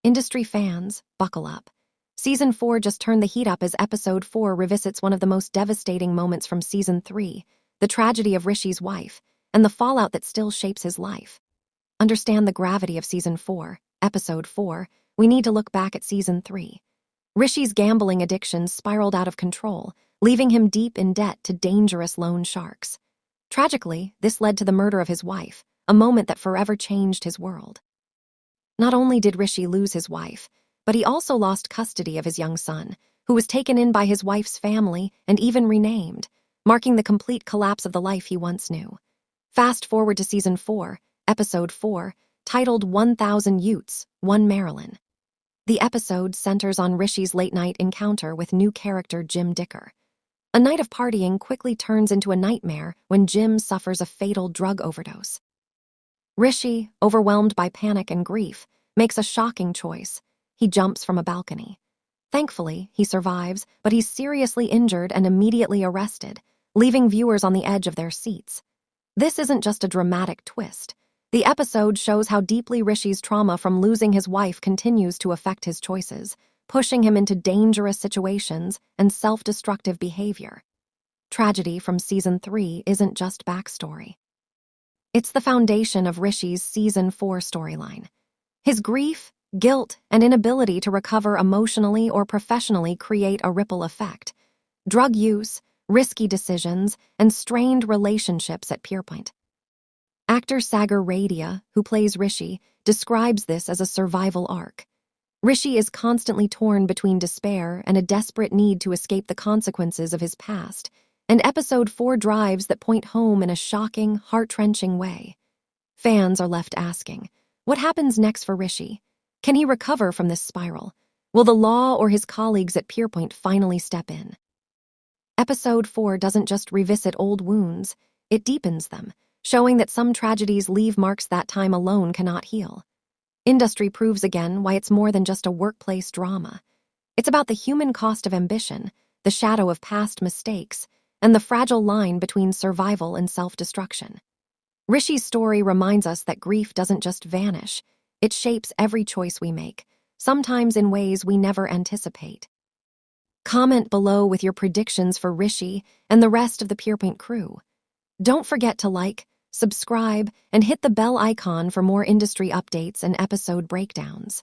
Industry fans, buckle up. Season 4 just turned the heat up as Episode 4 revisits one of the most devastating moments from Season 3, the tragedy of Rishi's wife, and the fallout that still shapes his life. Understand the gravity of Season 4, Episode 4, we need to look back at Season 3. Rishi's gambling addiction spiraled out of control, leaving him deep in debt to dangerous loan sharks. Tragically, this led to the murder of his wife, a moment that forever changed his world. Not only did Rishi lose his wife, but he also lost custody of his young son, who was taken in by his wife's family and even renamed, marking the complete collapse of the life he once knew. Fast forward to Season 4, Episode 4, titled 1,000 Utes, 1 Marilyn. The episode centers on Rishi's late-night encounter with new character Jim Dicker. A night of partying quickly turns into a nightmare when Jim suffers a fatal drug overdose. Rishi, overwhelmed by panic and grief, makes a shocking choice. He jumps from a balcony. Thankfully, he survives, but he's seriously injured and immediately arrested, leaving viewers on the edge of their seats. This isn't just a dramatic twist. The episode shows how deeply Rishi's trauma from losing his wife continues to affect his choices, pushing him into dangerous situations and self-destructive behavior. Tragedy from Season 3 isn't just backstory. It's the foundation of Rishi's Season 4 storyline. His grief, guilt, and inability to recover emotionally or professionally create a ripple effect. Drug use, risky decisions, and strained relationships at Pierpoint. Actor Sagar Radia, who plays Rishi, describes this as a survival arc. Rishi is constantly torn between despair and a desperate need to escape the consequences of his past, and Episode 4 drives that point home in a shocking, heart-wrenching way. Fans are left asking, what happens next for Rishi? Can he recover from this spiral? Will the law or his colleagues at Pierpoint finally step in? Episode 4 doesn't just revisit old wounds, it deepens them, showing that some tragedies leave marks that time alone cannot heal. Industry proves again why it's more than just a workplace drama. It's about the human cost of ambition, the shadow of past mistakes, and the fragile line between survival and self-destruction. Rishi's story reminds us that grief doesn't just vanish, it shapes every choice we make, sometimes in ways we never anticipate. Comment below with your predictions for Rishi and the rest of the Pierpoint crew. Don't forget to like, subscribe, and hit the bell icon for more industry updates and episode breakdowns.